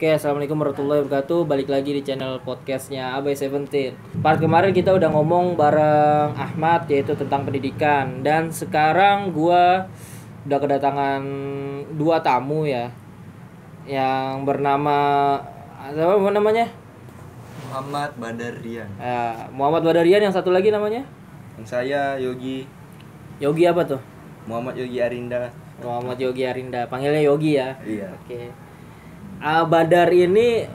Oke, assalamualaikum warahmatullahi wabarakatuh. Balik lagi di channel podcastnya Abai Seventeen. Part kemarin kita udah ngomong bareng Ahmad yaitu tentang pendidikan, dan sekarang gua udah kedatangan dua tamu ya, yang bernama apa namanya? Muhammad Badarian. Muhammad Badarian, yang satu lagi namanya? Yang saya Yogi. Yogi apa tuh? Muhammad Yogi Arinda. Muhammad Yogi Arinda, panggilnya Yogi ya. Iya. Oke. Badar ini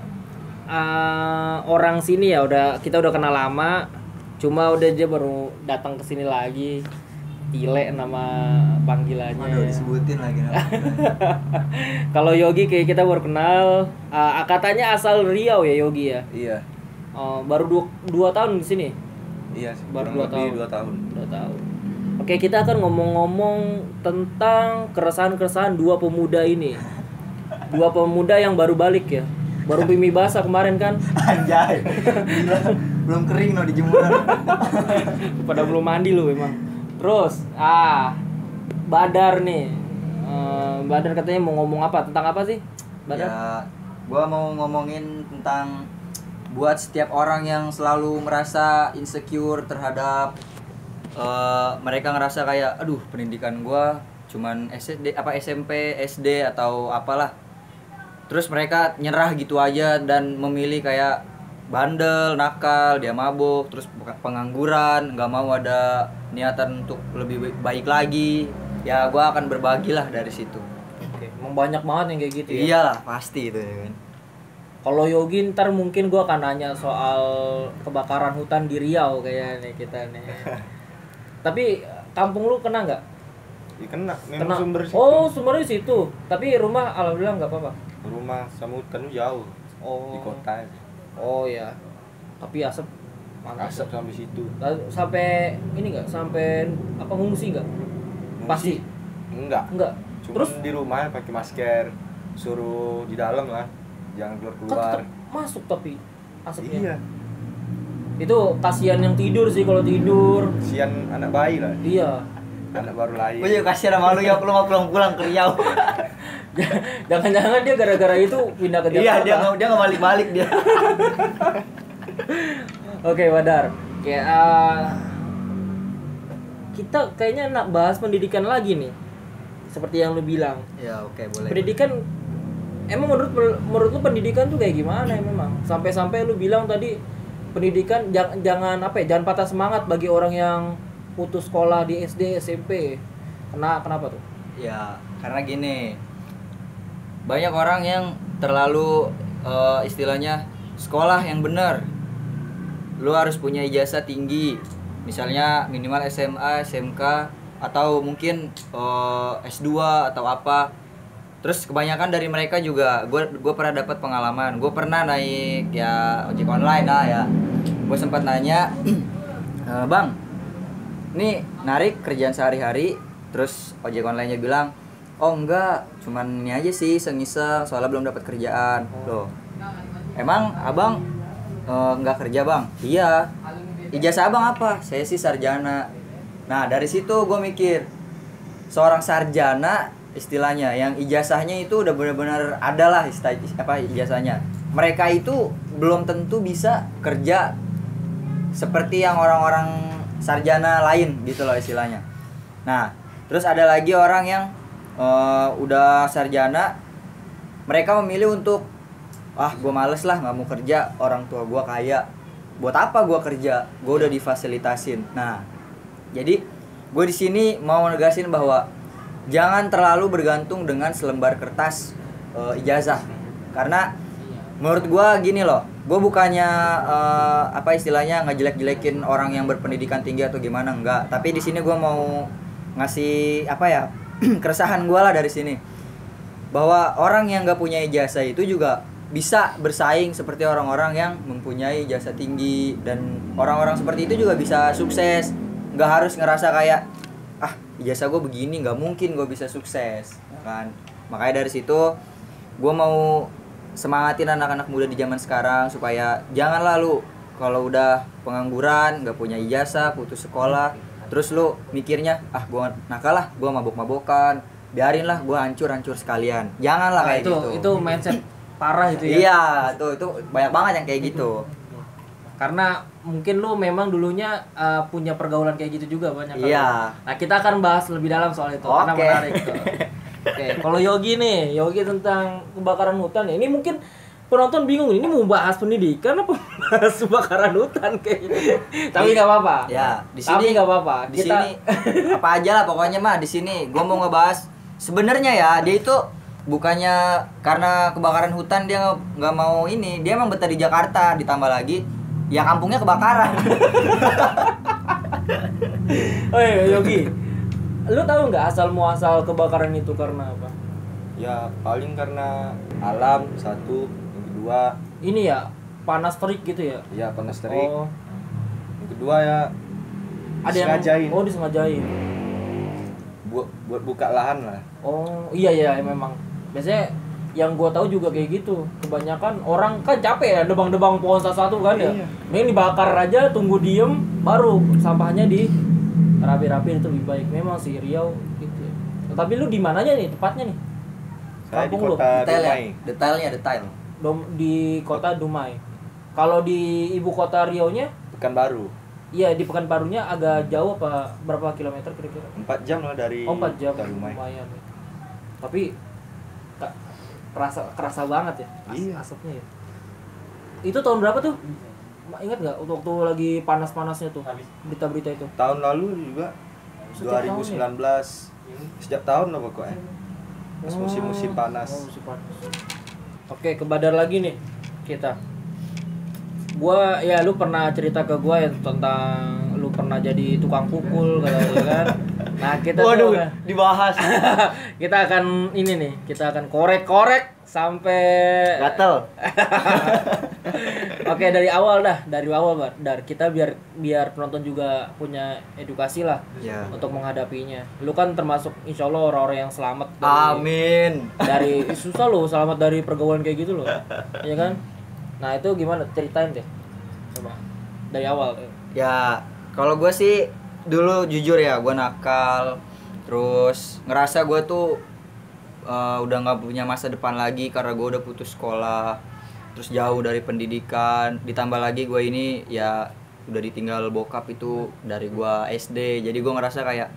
orang sini ya, kita udah kenal lama, cuma udah dia baru datang ke sini lagi. Tile nama panggilannya. Udah disebutin lagi nama. Kalau Yogi kayak kita baru kenal, katanya asal Riau ya Yogi ya. Iya. Baru 2 tahun di sini. Iya, Baru 2 tahun. 2 tahun. 2 tahun. Oke, kita akan ngomong-ngomong tentang keresahan-keresahan dua pemuda ini. Dua pemuda yang baru balik ya. Baru Bimi basah kemarin kan. Anjay. Gila. Belum kering no di jemuran. Pada belum mandi lu emang. Terus, Badar nih. Badar katanya mau ngomong apa? Tentang apa sih? Badar? Ya, gua mau ngomongin tentang buat setiap orang yang selalu merasa insecure terhadap mereka ngerasa kayak aduh pendidikan gua cuman SMP, SD atau apalah. Terus mereka nyerah gitu aja dan memilih kayak bandel, nakal, dia mabuk, terus pengangguran, nggak mau ada niatan untuk lebih baik lagi. Ya gua akan berbagilah dari situ. Oke, emang banyak banget yang kayak gitu ya. Iyalah, pasti itu ya kan. Kalau Yogi ntar mungkin gua akan nanya soal kebakaran hutan di Riau kayaknya nih kita nih. Tapi kampung lu kena nggak? Ya, kena, memang sumber situ. Oh, sumbernya di situ. Tapi rumah alhamdulillah nggak apa-apa. Rumah sama hutan lu jauh. Di kota aja. Oh ya. Tapi asap mantap. Asap sampai situ. Lalu sampai ini nggak? Sampai apa ngungsi nggak? Pasti. Enggak. Cuma Terus di rumah pakai masker. Suruh di dalam lah. Jangan kan keluar. tetap masuk tapi asapnya. Iya. Itu kasihan yang tidur sih kalau tidur. Sian anak bayi lah. Iya. Anak baru lahir. Gue juga kasihan sama lu ya, lu nggak pulang-pulang ke Riau. Jangan-jangan dia gara-gara itu pindah ke Iya, Jakarta. dia nggak balik-balik dia. Oke, Badar. Kayak kita kayaknya nak bahas pendidikan lagi nih. Seperti yang lu bilang. Ya, oke, boleh. Pendidikan emang menurut lu pendidikan tuh kayak gimana ya memang? Sampai-sampai lu bilang tadi pendidikan jangan patah semangat bagi orang yang putus sekolah di SD, SMP. Kenapa tuh? Ya, karena gini. Banyak orang yang terlalu istilahnya sekolah yang benar. Lu harus punya ijazah tinggi. Misalnya minimal SMA, SMK atau mungkin S2 atau apa. Terus kebanyakan dari mereka juga gue pernah dapat pengalaman. Gue pernah naik ya ojek online lah ya. Gue sempat nanya, "Bang, ini narik kerjaan sehari-hari." Terus ojek online-nya bilang, "Oh enggak, cuman ini aja sih iseng-iseng soalnya belum dapat kerjaan." Loh, emang abang nggak kerja bang? Iya. Ijazah abang apa? Saya sih sarjana. Nah dari situ gue mikir, seorang sarjana istilahnya yang ijazahnya itu udah benar-benar adalah ijazahnya. Mereka itu belum tentu bisa kerja seperti yang orang-orang sarjana lain gitu loh istilahnya. Nah, terus ada lagi orang yang udah sarjana, mereka memilih untuk gue males lah, nggak mau kerja, orang tua gue kaya, buat apa gue kerja, gue udah difasilitasin. Nah, jadi gue di sini mau negasin bahwa jangan terlalu bergantung dengan selembar kertas ijazah, karena menurut gue gini loh, gue bukannya istilahnya ngejelek-jelekin orang yang berpendidikan tinggi atau gimana, enggak, tapi di sini gue mau ngasih keresahan gue lah dari sini, bahwa orang yang nggak punya ijazah itu juga bisa bersaing seperti orang-orang yang mempunyai ijazah tinggi, dan orang-orang seperti itu juga bisa sukses. Nggak harus ngerasa kayak ijazah gue begini nggak mungkin gue bisa sukses, kan? Makanya dari situ gue mau semangatin anak-anak muda di zaman sekarang supaya jangan lalu kalau udah pengangguran, nggak punya ijazah, putus sekolah, terus lu mikirnya gue nakal lah, gue mabok-mabokan, biarinlah gue hancur sekalian. Janganlah kayak itu gitu. itu mindset parah itu ya. Iya, tuh itu banyak banget yang kayak gitu. Karena mungkin lu memang dulunya punya pergaulan kayak gitu juga banyak. Iya. Nah, kita akan bahas lebih dalam soal itu karena Oke. menarik tuh. Oke, kalau Yogi nih, Yogi tentang kebakaran hutan ya. Ini mungkin penonton bingung, ini mau bahas pendidikan apa bahas kebakaran hutan kayak gitu. Tapi nggak apa-apa. Ya, di Tapi sini nggak apa-apa. Di sini apa aja lah pokoknya mah di sini gua mau ngebahas sebenarnya ya dia itu bukannya karena kebakaran hutan dia nggak mau ini, dia emang betah di Jakarta ditambah lagi ya kampungnya kebakaran. Oh iya, Yogi. Lu tahu nggak asal muasal kebakaran itu karena apa? Ya paling karena alam satu, yang kedua Ini ya, panas terik gitu ya. ya panas terik, Oh, yang kedua ya ada yang disengajain. disengajain. buat buka lahan lah. Oh, iya ya memang. Biasanya yang gua tahu juga kayak gitu. Kebanyakan orang kan capek ya debang-debang pohon satu kan ya. Iya. Mending dibakar aja, tunggu diem, baru sampahnya di rapi-rapi itu lebih baik. Memang sih Riau gitu. Ya. Tapi lu di mananya nih tepatnya nih? Saya di Kampung lu? kota Detail ya, Dumai. detail. Di kota Dumai. Kalau di ibu kota Riau-nya, Pekanbaru. iya di Pekanbarunya agak jauh apa berapa kilometer kira-kira? 4 jam lah dari Oh, 4 jam, kota Dumai. lumayan. Tapi kerasa banget ya Iya. asapnya ya. Itu tahun berapa tuh? Ingat nggak waktu lagi panas-panasnya tuh berita-berita itu? Tahun lalu juga Setiap 2019. Setiap tahun lah pokoknya. Pas musim-musim panas. Oh, musim panas. Oke, ke Badar lagi nih kita. Gua ya lu pernah cerita ke gua ya tentang lu pernah jadi tukang pukul katanya kan. Nah, kita tuh dibahas. kita akan ini nih, kita akan korek-korek sampai Gatel. Oke, dari awal Dar. Kita biar penonton juga punya edukasi lah Ya. untuk menghadapinya. Lu kan termasuk insya Allah orang-orang yang selamat Amin. dari susah lo selamat dari pergaulan kayak gitu loh. Iya kan? Nah, itu gimana? Ceritain deh. Coba. Dari awal. Ya, kalau gue sih dulu jujur ya, gue nakal. Terus ngerasa gue tuh udah nggak punya masa depan lagi karena gue udah putus sekolah. Terus jauh dari pendidikan. Ditambah lagi gue ini ya udah ditinggal bokap itu dari gue SD. Jadi gue ngerasa kayak,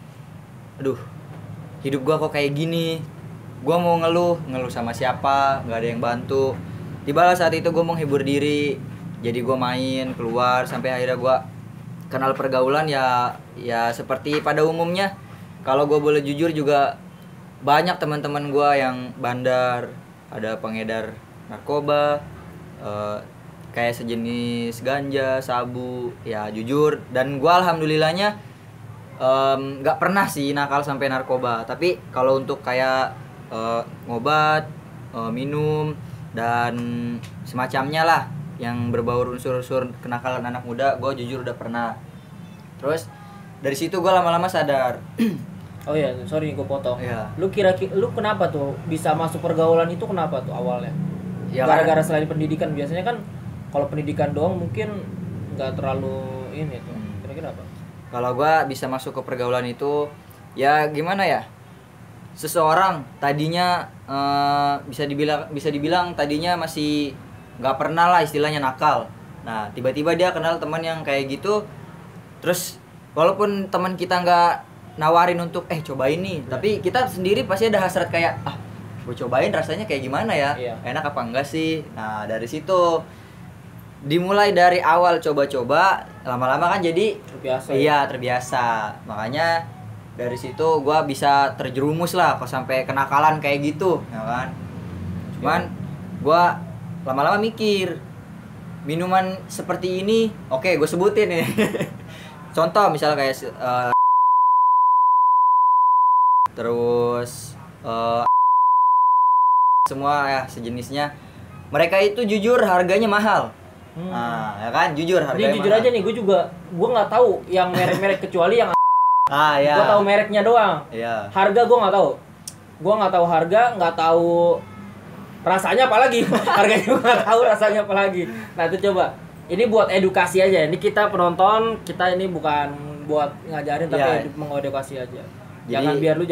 aduh, hidup gue kok kayak gini. Gue mau ngeluh sama siapa, nggak ada yang bantu. Tibalah saat itu gue menghibur diri, jadi gue main keluar sampai akhirnya gue kenal pergaulan ya seperti pada umumnya. Kalau gue boleh jujur juga banyak teman-teman gue yang bandar, ada pengedar narkoba, kayak sejenis ganja, sabu, ya jujur. Dan gue alhamdulillahnya nggak pernah sih nakal sampai narkoba. Tapi kalau untuk kayak ngobat, minum dan semacamnya lah yang berbau unsur-unsur kenakalan anak muda, gue jujur udah pernah. Terus dari situ gue lama-lama sadar. Oh iya, sorry gue potong. Iya. Lu lu kenapa tuh bisa masuk pergaulan itu kenapa tuh awalnya? Ya, Gara-gara selain pendidikan, biasanya kan kalau pendidikan doang mungkin nggak terlalu ini tuh. Kira-kira apa? kalau gue bisa masuk ke pergaulan itu ya gimana ya? Seseorang tadinya bisa dibilang tadinya masih nggak pernah lah istilahnya nakal. Nah tiba-tiba dia kenal teman yang kayak gitu, terus walaupun teman kita nggak nawarin untuk cobain nih, tapi kita sendiri pasti ada hasrat kayak gue cobain rasanya kayak gimana ya, Iya. enak apa enggak sih. Nah dari situ dimulai dari awal coba-coba, lama-lama kan jadi Terbiasa. iya terbiasa. Makanya dari situ gua bisa terjerumus lah kok sampai kenakalan kayak gitu, ya kan. Cuman gua lama-lama mikir minuman seperti ini, oke gue sebutin nih. Contoh misalnya kayak terus semua ya sejenisnya, mereka itu jujur harganya mahal. Nah, ya kan jujur harganya. Jadi jujur mahal. aja nih, gue nggak tahu yang merek-merek kecuali yang Ya. gue tahu mereknya doang. Iya. Harga gue nggak tahu. Gue nggak tahu harga, nggak tahu rasanya apalagi. Harganya gue nggak tahu rasanya apalagi. Nah itu coba. Ini buat edukasi aja. Ini kita penonton, kita ini bukan buat ngajarin tapi Iya. mengedukasi aja. Jadi- Jangan biar lu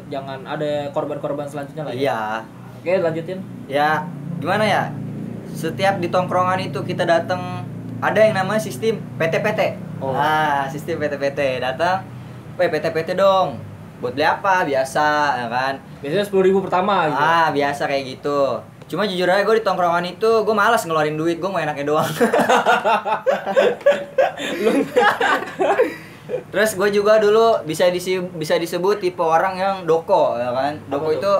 jangan ada korban-korban selanjutnya lah. Ya. Iya. Oke lanjutin. Ya gimana ya? Setiap di tongkrongan itu kita datang, ada yang namanya sistem PT-PT. Oh. Sistem PT-PT datang, PT-PT dong. Buat beli apa? Biasa, ya kan? Biasanya 10.000 pertama gitu. Biasa kayak gitu. Cuma jujur aja gue di tongkrongan itu gue malas ngeluarin duit, gue mau enaknya doang. Terus gue juga dulu bisa disebut tipe orang yang doko, ya kan? Doko itu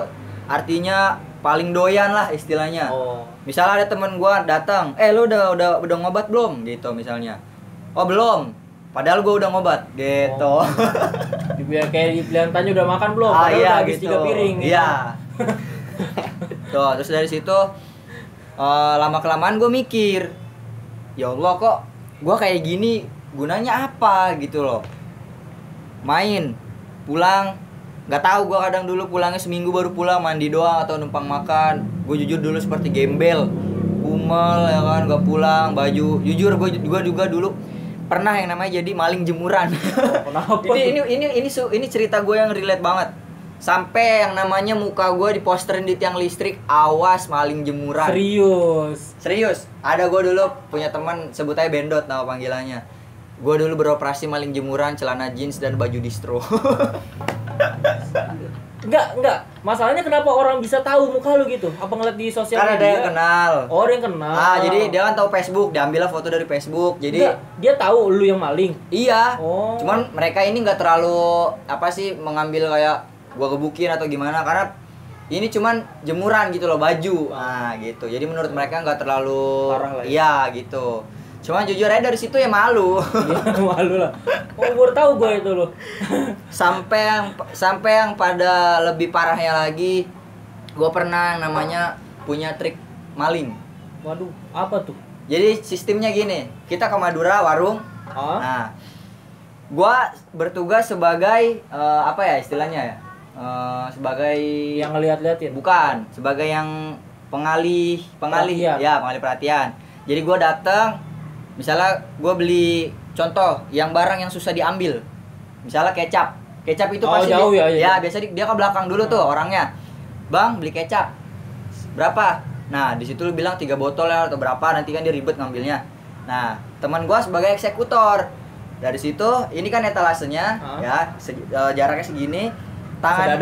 artinya paling doyan lah istilahnya. Oh. Misalnya ada temen gue datang, lu udah ngobat belum? Gitu misalnya. Oh belum. Padahal gue udah ngobat, gitu. Kayak tanya udah makan belum? Padahal Iya udah habis gitu. 3 piring. Iya. Tuh, terus dari situ lama kelamaan gue mikir, ya Allah kok gue kayak gini gunanya apa gitu loh. Main, pulang, nggak tahu gue kadang dulu pulangnya seminggu baru pulang, mandi doang atau numpang makan. Gue jujur dulu seperti gembel, umel ya kan, gak pulang, baju. Jujur gue juga dulu pernah yang namanya jadi maling jemuran. Kenapa? ini cerita gue yang relate banget. Sampai yang namanya muka gue diposterin di tiang listrik, awas maling jemuran. Serius. Ada gue dulu punya teman sebut aja Bendot nama panggilannya. Gue dulu beroperasi maling jemuran, celana jeans dan baju distro. Enggak. Masalahnya kenapa orang bisa tahu muka lu gitu? Apa ngeliat di sosial media? Kan ada yang kenal. Oh, ada yang kenal. Jadi dia kan tahu Facebook, diambil foto dari Facebook. Jadi enggak, dia tahu lu yang maling. Iya. Oh. Cuman mereka ini nggak terlalu mengambil kayak gua gebukin atau gimana, karena ini cuman jemuran gitu loh, baju. Gitu. Jadi menurut mereka nggak terlalu parah lah. Iya, gitu. Cuman jujur aja dari situ ya malu. Iya, malu lah. Oh, baru tahu gue itu loh. sampai yang pada lebih parahnya lagi, gue pernah yang namanya punya trik maling. Waduh, apa tuh? Jadi sistemnya gini, kita ke Madura warung. Nah, gue bertugas sebagai apa ya istilahnya ya? Sebagai yang ngeliat-liatin. Bukan, sebagai yang pengalih Perhatian. ya, pengalih perhatian. Jadi gue datang, misalnya gue beli contoh yang barang yang susah diambil, misalnya kecap itu pasti jauh ya. Biasa dia ke belakang dulu tuh orangnya, bang beli kecap berapa, nah di situ lu bilang 3 botol ya atau berapa, nanti kan dia ribet ngambilnya. Nah teman gue sebagai eksekutor, dari situ ini kan etalasenya ya jaraknya segini, tangan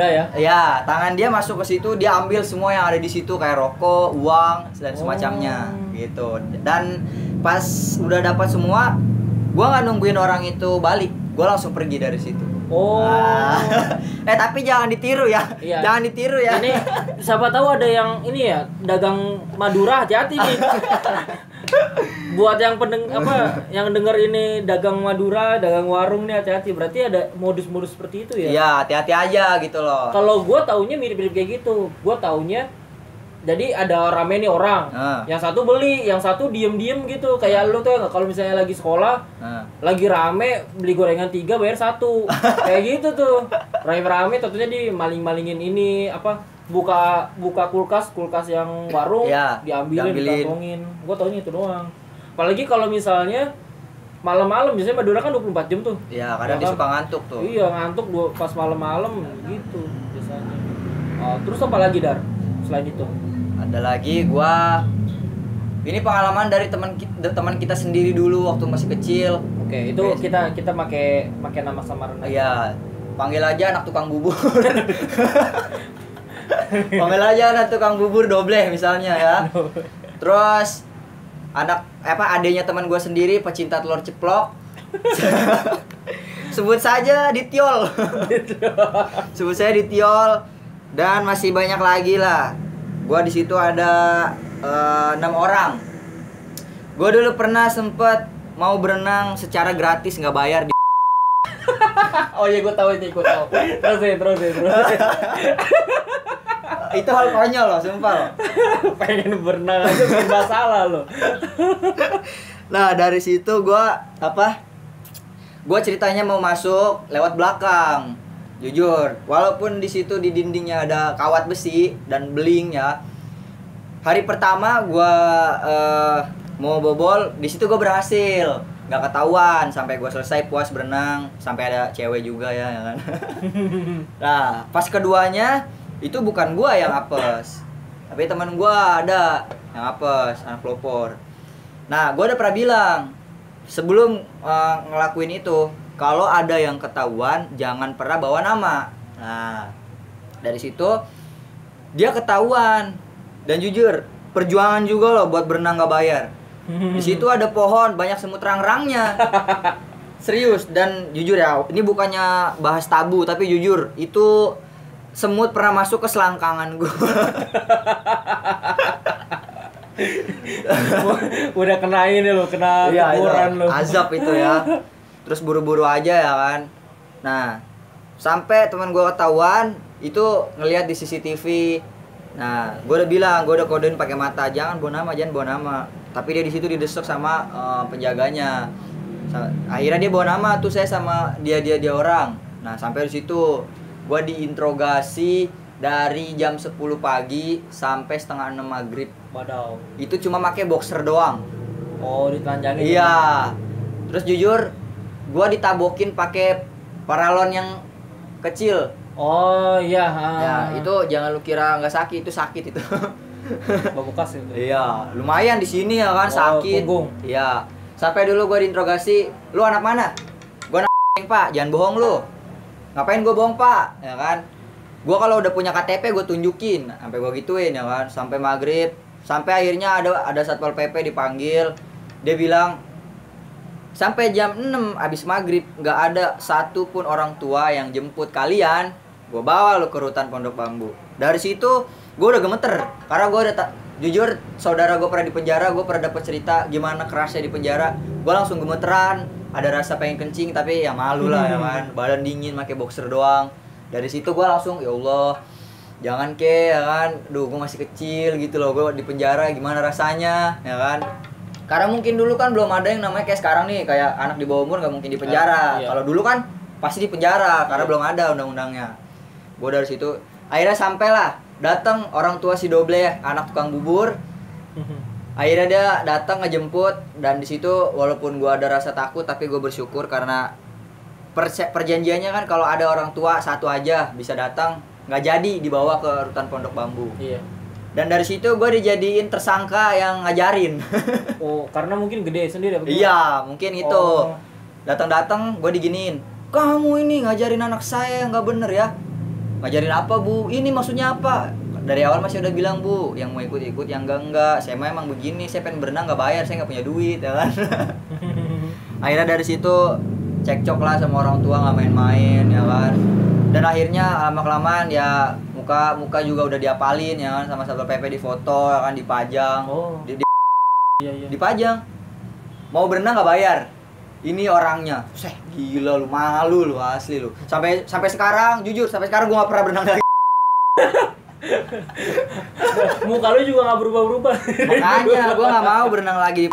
tangan dia masuk ke situ, dia ambil semua yang ada di situ kayak rokok, uang dan semacamnya gitu. Dan pas udah dapat semua, gua nggak nungguin orang itu balik, gua langsung pergi dari situ. Tapi jangan ditiru ya. Iya. Jangan ditiru ya. Ini siapa tahu ada yang ini ya, dagang Madura, hati-hati nih. Buat yang yang denger ini dagang Madura, dagang warung nih, hati-hati. Berarti ada modus-modus seperti itu ya? Iya, hati-hati aja gitu loh. Kalau gua taunya mirip-mirip kayak gitu. Gua taunya jadi ada rame nih orang, yang satu beli, yang satu diem-diem gitu. Kayak lu tuh kalau misalnya lagi sekolah, lagi rame beli gorengan 3 bayar 1. Kayak gitu tuh. Rame-rame tentunya di maling-malingin ini buka kulkas yang warung, diambilin, dikantongin. Gua taunya itu doang. Apalagi kalau misalnya malam-malam, biasanya Madura kan 24 jam tuh. Iya, kadang dia suka ngantuk tuh. Iya, ngantuk pas malam-malam gitu biasanya. Terus apa lagi Dar? Selain itu? Ada lagi ini pengalaman dari teman kita sendiri dulu waktu masih kecil. Oke, itu kita pakai nama samaran. Iya, panggil aja anak tukang bubur. Panggil aja anak tukang bubur Dobleh misalnya ya. Terus adenya teman gue sendiri pecinta telur ceplok. Sebut saja Ditiol. Sebut saya Ditiol, dan masih banyak lagi lah. Gua di situ ada 6 orang. Gua dulu pernah sempet mau berenang secara gratis nggak bayar di. Oh iya, gue tahu. Terus. Itu hal konyol loh, sumpah loh. Pengen berenang aja serba salah loh. Nah dari situ gua ceritanya mau masuk lewat belakang. Jujur, walaupun di situ di dindingnya ada kawat besi dan beling ya. Hari pertama gua mau bobol, di situ gua berhasil, nggak ketahuan sampai gua selesai puas berenang, sampai ada cewek juga ya kan. Nah, pas keduanya itu bukan gua yang apes. Tapi teman gua ada yang apes, anak pelopor. Nah, gua udah pernah bilang sebelum ngelakuin itu, kalau ada yang ketahuan jangan pernah bawa nama. Nah, dari situ dia ketahuan. Dan jujur, perjuangan juga loh buat berenang gak bayar. Di situ ada pohon, banyak semut rang-rangnya. Serius, dan jujur ya, ini bukannya bahas tabu, tapi jujur, itu semut pernah masuk ke selangkangan gue. Udah kena ini lo, kena Iya, teguran itu lo. azab itu ya. Terus buru-buru aja ya kan. Nah, sampai teman gue ketahuan, itu ngelihat di CCTV. Nah, gue udah bilang, gue udah kodein pakai mata, jangan bawa nama, jangan bawa nama. Tapi dia di situ didesek sama penjaganya. Akhirnya dia bawa nama tuh, saya sama dia orang. Nah, sampai di situ gue diinterogasi dari jam 10 pagi sampai setengah 6 maghrib. Wadaw. Itu cuma pakai boxer doang. Oh, ditelanjangin. Iya. Terus jujur, gue ditabokin pakai paralon yang kecil. Oh iya. Ya, itu jangan lu kira nggak sakit, itu sakit itu. Bekas itu. Iya, lumayan di sini ya kan, Oh, sakit. punggung. Iya. Sampai dulu gue diinterogasi, lu anak mana? Gue anak Pak, jangan bohong lu. Ngapain gue bohong Pak? Ya kan? Gue kalau udah punya KTP gue tunjukin, sampai gue gituin ya kan, sampai maghrib, sampai akhirnya ada satpol PP dipanggil, dia bilang sampai jam 6 abis maghrib nggak ada satu pun orang tua yang jemput kalian, gue bawa lu ke rutan Pondok Bambu. Dari situ gue udah gemeter, karena gue udah jujur, saudara gue pernah di penjara, gue pernah dapet cerita gimana kerasnya di penjara. Gue langsung gemeteran, ada rasa pengen kencing tapi ya malu lah ya kan, badan dingin pakai boxer doang. Dari situ gue langsung, ya Allah, jangan ke ya kan, duh gue masih kecil gitu loh, gue di penjara gimana rasanya ya kan. Karena mungkin dulu kan belum ada yang namanya kayak sekarang nih, kayak anak di bawah umur gak mungkin di penjara. Iya. Kalau dulu kan pasti di penjara karena belum ada undang-undangnya. Gue dari situ akhirnya sampailah datang orang tua si Doble, anak tukang bubur. Akhirnya dia datang ngejemput, dan di situ walaupun gue ada rasa takut tapi gue bersyukur karena perjanjiannya kan kalau ada orang tua satu aja bisa datang, nggak jadi dibawa ke rutan Pondok Bambu. Iya. Dan dari situ gue dijadiin tersangka yang ngajarin. Oh, karena mungkin gede sendiri apa gimana? Iya, mungkin itu. Oh. Datang-datang gue diginiin. Kamu ini ngajarin anak saya nggak bener ya. Ngajarin apa Bu? Ini maksudnya apa? Dari awal masih udah bilang Bu, yang mau ikut-ikut, yang enggak. Saya emang begini, saya pengen berenang nggak bayar, saya nggak punya duit, ya kan. Akhirnya dari situ cekcok lah sama orang tua, nggak main-main, ya kan. Dan akhirnya lama-kelamaan ya muka juga udah diapalin ya kan, sama satpol PP, di foto ya kan, dipajang. Oh. Iya. Dipajang. Mau berenang nggak bayar. Ini orangnya. Gila lu, malu lu, asli lu. Sampai sekarang, jujur sampai sekarang gua nggak pernah berenang lagi. Muka lu juga nggak berubah-berubah. Makanya gua nggak mau berenang lagi.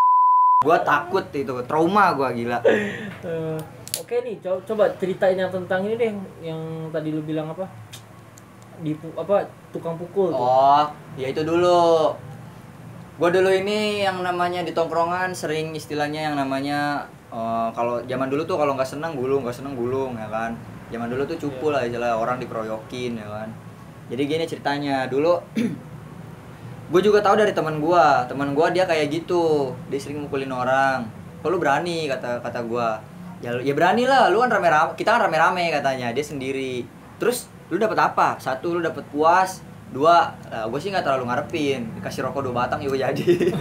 Gua takut itu, trauma gua, gila. Oke nih, coba ceritain yang tentang ini deh, yang tadi lu bilang apa? Tukang pukul tuh. Oh, ya itu dulu. Gua dulu ini yang namanya di tongkrongan sering istilahnya yang namanya kalau zaman dulu tuh kalau nggak seneng gulung ya kan. Zaman dulu tuh cupu lah istilah, orang dikeroyokin ya kan. Jadi gini ceritanya, dulu gue juga tahu dari teman gue dia kayak gitu, dia sering mukulin orang. Kok lu berani, kata gue. Ya berani lah, lu kan rame-rame, kita kan rame-rame katanya, dia sendiri. Terus lu dapat apa? Satu, lu dapat puas. Dua, gue sih nggak terlalu ngarepin, dikasih rokok 2 batang juga jadi.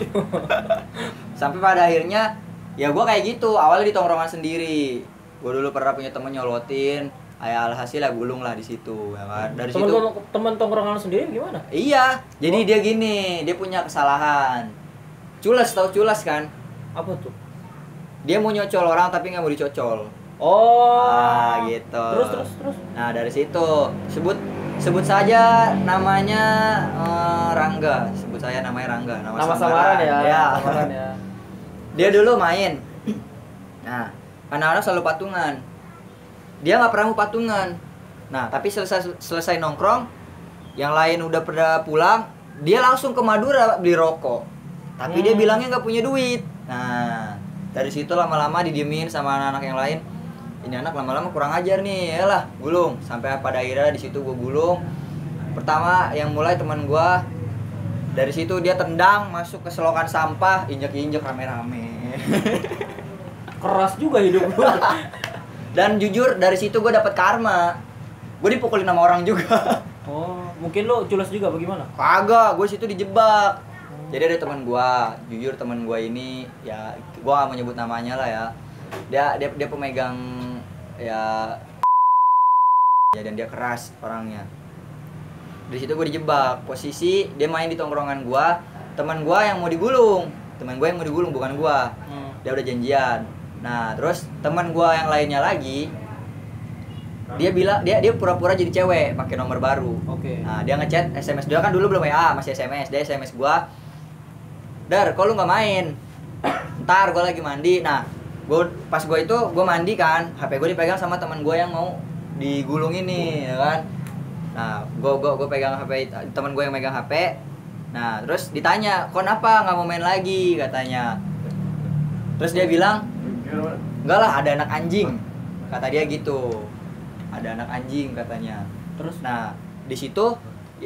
Sampai pada akhirnya ya gue kayak gitu, awalnya di tongkrongan sendiri. Gue dulu pernah punya temen nyolotin, alhasil lah gulung lah di situ ya kan. Dari situ teman tongkrongan sendiri gimana? iya, jadi dia gini, dia punya kesalahan. Tau culas kan? Apa tuh? Dia mau nyocol orang tapi nggak mau dicocol. Oh. Nah gitu. Terus. Nah dari situ sebut saja namanya Rangga. Sebut saya namanya Rangga. Nama samaran ya. Ya. Samaran ya. Dia dulu main. Nah, anak-anak selalu patungan. Dia nggak pernah mau patungan. Nah, tapi selesai nongkrong, yang lain udah pada pulang, dia langsung ke Madura beli rokok. Tapi dia bilangnya nggak punya duit. Nah, dari situ lama-lama didiemin sama anak-anak yang lain. Ini anak lama-lama kurang ajar nih, yalah, gulung. Sampai pada akhirnya di situ gue gulung. Pertama yang mulai teman gue, Dari situ dia tendang masuk ke selokan sampah, injek-injek rame-rame. Keras juga hidup lu. Dan jujur dari situ gue dapet karma. Gue dipukulin sama orang juga. Oh, mungkin lu culas juga bagaimana? Kagak, gue situ dijebak. Jadi ada teman gue, jujur teman gue ini ya gue gak mau nyebut namanya lah ya. Dia pemegang ya dan dia keras orangnya. Di situ gue dijebak. Posisi dia main di tongkrongan gue, teman gue yang mau digulung. Teman gue yang mau digulung bukan gue. Dia udah janjian. Nah, terus teman gue yang lainnya lagi dia bilang dia pura-pura jadi cewek pakai nomor baru. Oke. Nah, dia ngechat SMS dia kan dulu belum WA, masih SMS. Dia SMS gua. Dar, kok lu nggak main? Ntar gua lagi mandi. Nah, pas gua itu gua mandi kan, HP gua dipegang sama teman gua yang mau digulung ini, ya kan. Nah, gua pegang HP teman gua yang megang HP. Nah, terus ditanya, "Kok kenapa nggak mau main lagi?" katanya. Terus dia bilang, "Enggak lah, ada anak anjing." Kata dia gitu. Ada anak anjing katanya. Terus Nah, di situ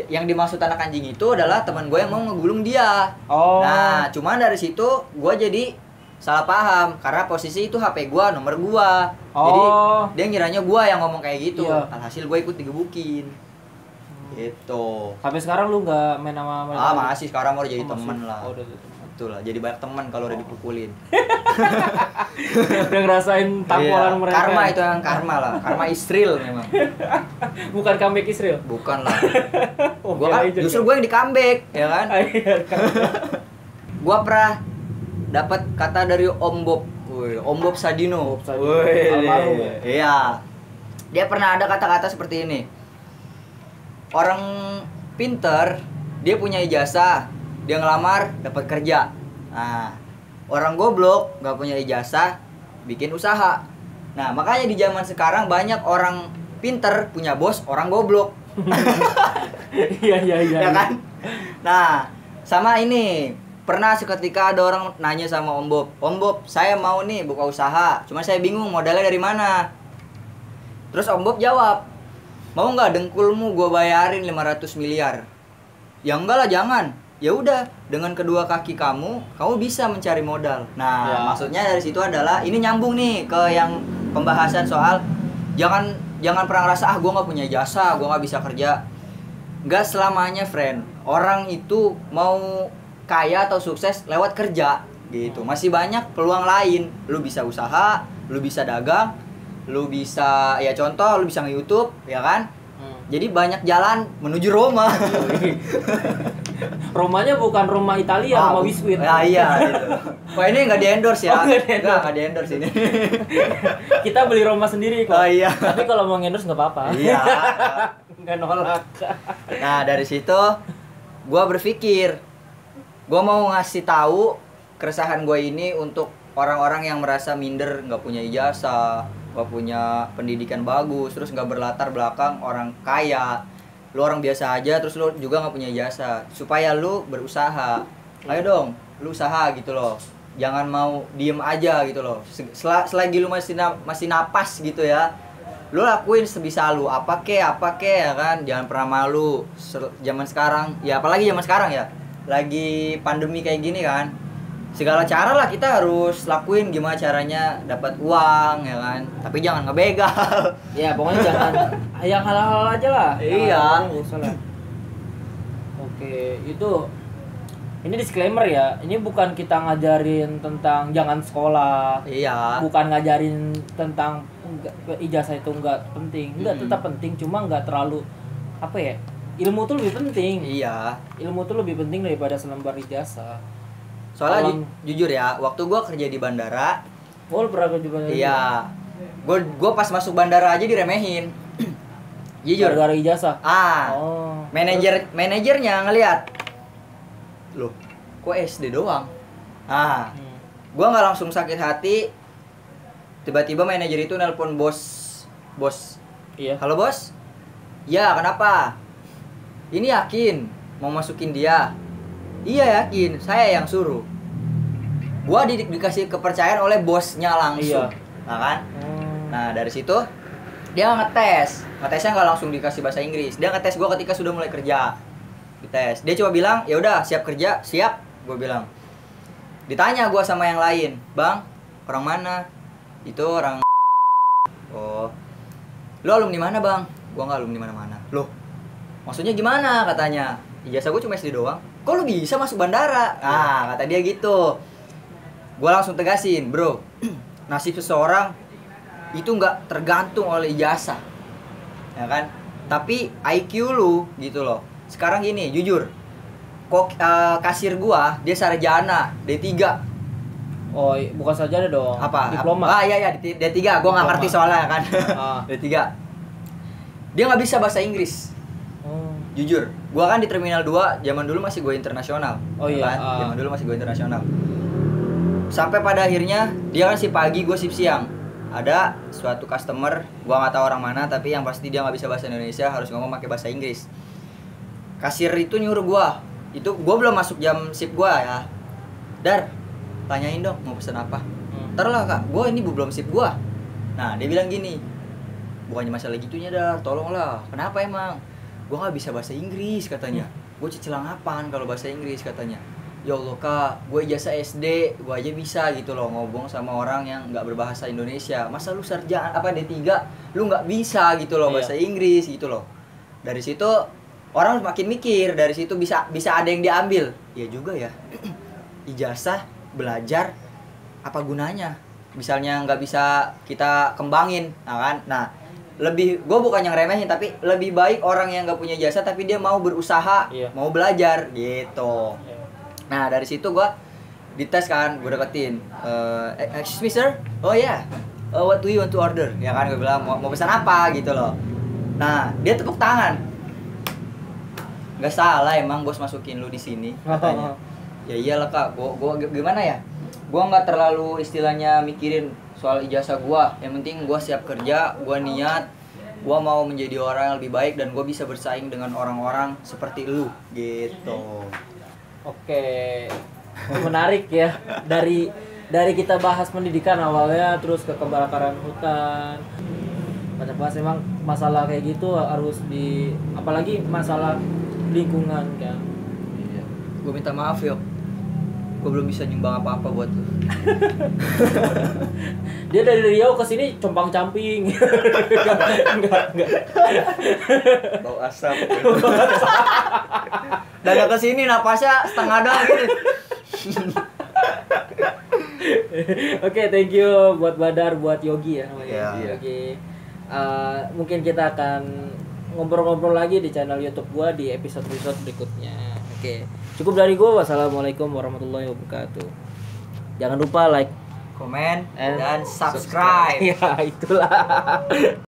yang dimaksud anak anjing itu adalah teman gue yang mau ngegulung dia. Oh. Nah, cuman dari situ gue jadi salah paham karena posisi itu HP gue, nomor gue. Jadi dia ngiranya gue yang ngomong kayak gitu. Iya. Alhasil gue ikut digebukin. Gitu. sampai sekarang lu nggak main sama mereka? Masih sekarang mau jadi Oh, masih. temen lah. Oh, udah temen. Betul lah, jadi banyak teman kalau udah dipukulin. Udah ngerasain tampolan Iya. mereka. Karma itu yang karma lah. Karma Israel memang. Bukan comeback Israel. Bukan lah. Oh, Gua kan justru gue yang di comeback, ya kan? Gua pernah dapat kata dari Om Bob. Woi, Om Bob Sadino. Woi. Almarhum ya? Iya. Dia pernah ada kata-kata seperti ini. Orang pinter, dia punya ijazah, dia ngelamar dapat kerja. Nah, orang goblok nggak punya ijazah, bikin usaha. Nah, makanya di zaman sekarang banyak orang pinter punya bos, orang goblok. Iya. Ya kan? Nah, sama ini. Pernah seketika ada orang nanya sama Om Bob, saya mau nih buka usaha, cuma saya bingung modalnya dari mana. Terus Om Bob jawab, mau nggak dengkulmu gue bayarin 500 miliar? Ya enggak lah, jangan. Ya udah, dengan kedua kaki kamu bisa mencari modal. Nah, Ya. maksudnya dari situ adalah ini nyambung nih ke yang pembahasan soal jangan pernah ngerasa gue nggak punya jasa, gue nggak bisa kerja. Nggak selamanya, friend. Orang itu mau kaya atau sukses lewat kerja gitu. Masih banyak peluang lain. Lu bisa usaha, lu bisa dagang, lu bisa ya contoh lu bisa nge-YouTube, ya kan? Jadi banyak jalan menuju Roma. Romanya bukan Roma Italia, Roma Biskuit. Ya iya gitu. Wah, ini nggak di-endorse ya. Oh, nggak di-endorse ini. Kita beli Roma sendiri kok. Oh iya. Tapi kalau mau endorse nggak apa-apa. Iya. Nggak nolak. Nah, dari situ gua berpikir gua mau ngasih tahu keresahan gue ini untuk orang-orang yang merasa minder, nggak punya ijazah, nggak punya pendidikan bagus, terus nggak berlatar belakang orang kaya. Lu orang biasa aja, terus lu juga nggak punya ijazah. Supaya lu berusaha. Ayo dong, lu usaha gitu loh. Jangan mau diem aja gitu loh. Selagi lu masih napas gitu ya, lu lakuin sebisa lu. Apa kek ya kan. Jangan pernah malu. Zaman sekarang, ya apalagi zaman sekarang ya, lagi pandemi kayak gini kan, segala cara lah kita harus lakuin gimana caranya dapat uang, ya kan, tapi jangan ngebegal. Ya pokoknya jangan yang halal aja lah. Iya. Oke, itu ini disclaimer ya, ini bukan kita ngajarin tentang jangan sekolah, Iya. bukan ngajarin tentang ijazah itu enggak penting, enggak, tetap penting, cuma enggak terlalu apa ya, ilmu tuh lebih penting. Iya. Ilmu tuh lebih penting daripada selembar ijazah. Soalnya jujur ya, waktu gua kerja di bandara, Gua pernah kerja juga. iya, gua pas masuk bandara aja diremehin. Jujur. Gara-gara ijazah. Oh. Manajernya ngelihat, loh, kok SD doang? Gua nggak langsung sakit hati. Tiba-tiba manajer itu nelpon bos. Iya. Halo bos? Ya, kenapa? Ini yakin mau masukin dia? Iya yakin, saya yang suruh. Gua dikasih kepercayaan oleh bosnya langsung. Iya. Nah kan? Nah dari situ dia ngetesnya nggak langsung dikasih bahasa Inggris. Dia ngetes gua ketika sudah mulai kerja. dites. Dia cuma bilang, "Ya udah, siap kerja." "Siap," gue bilang. Ditanya gue sama yang lain, "Bang, orang mana?" "Itu orang." "Oh, lo alumni mana, Bang?" "Gua nggak alumni mana-mana." "Loh, maksudnya gimana?" katanya. "Ijazah gue cuma SD doang." "Kok lu bisa masuk bandara?" Nah, kata dia gitu. Gue langsung tegasin, "Bro, nasib seseorang itu nggak tergantung oleh ijazah, ya kan? Tapi IQ lu gitu loh. Sekarang gini, jujur, kasir gua dia sarjana D3. Oh, bukan sarjana dong. Apa? Diploma. Iya D3. Gua nggak ngerti soalnya kan. D3. Dia nggak bisa bahasa Inggris. Oh. Jujur, gua kan di Terminal 2, zaman dulu masih gua internasional. Oh iya. Kan? Zaman dulu masih gua internasional. Sampai pada akhirnya dia kan si pagi, gua sip siang. Ada suatu customer, gua nggak tahu orang mana, tapi yang pasti dia nggak bisa bahasa Indonesia, harus ngomong pakai bahasa Inggris. Kasir itu nyuruh gua, itu gua belum masuk jam sip gua ya. "Dar, tanyain dong mau pesen apa." "Ntar lah Kak, gua ini belum sip gua." Nah, dia bilang gini, "Bukannya masalah gitunya Dar, tolonglah." "Kenapa emang?" "Gua nggak bisa bahasa Inggris," katanya. "Gue cicilang apaan kalau bahasa Inggris," katanya. "Ya Allah Kak, gue ijazah SD, gue aja bisa gitu loh ngomong sama orang yang nggak berbahasa Indonesia. Masa lu sarjana apa D3, lu nggak bisa gitu loh bahasa Inggris gitu loh." Dari situ orang makin mikir, dari situ bisa ada yang diambil. Ya juga ya, ijazah belajar apa gunanya? Misalnya nggak bisa kita kembangin, nah kan? Nah, lebih gue bukan yang remehin, tapi lebih baik orang yang nggak punya jasa tapi dia mau berusaha, mau belajar gitu. Nah, dari situ gue dites kan, gue deketin, "Excuse me sir." "Oh ya, yeah. What do you want to order?" Ya kan, gue bilang mau pesan apa gitu loh. Nah, dia tepuk tangan. "Nggak salah emang bos masukin lu di sini," katanya. "Ya iyalah Kak, gua gimana ya? Gua nggak terlalu istilahnya mikirin soal ijazah gua. Yang penting gua siap kerja, gua niat, gua mau menjadi orang yang lebih baik dan gua bisa bersaing dengan orang-orang seperti lu." Gitu. Oke. Menarik ya. Dari kita bahas pendidikan awalnya terus ke kebakaran hutan. Banyak bahas emang masalah kayak gitu harus apalagi masalah lingkungan kan. Iya. Gue minta maaf yo. Gue belum bisa nyumbang apa-apa buat lu. Dia dari Riau ke sini compang-camping. Enggak. Bau asap. Dan ke sini napasnya setengah doang gitu. Oke, thank you buat Badar, buat Yogi ya namanya. Iya. Oke. Mungkin kita akan ngobrol-ngobrol lagi di channel YouTube gua di episode-episode berikutnya. Oke. Cukup dari gua. Wassalamualaikum warahmatullahi wabarakatuh. Jangan lupa like, Komen dan subscribe. Ya, itulah.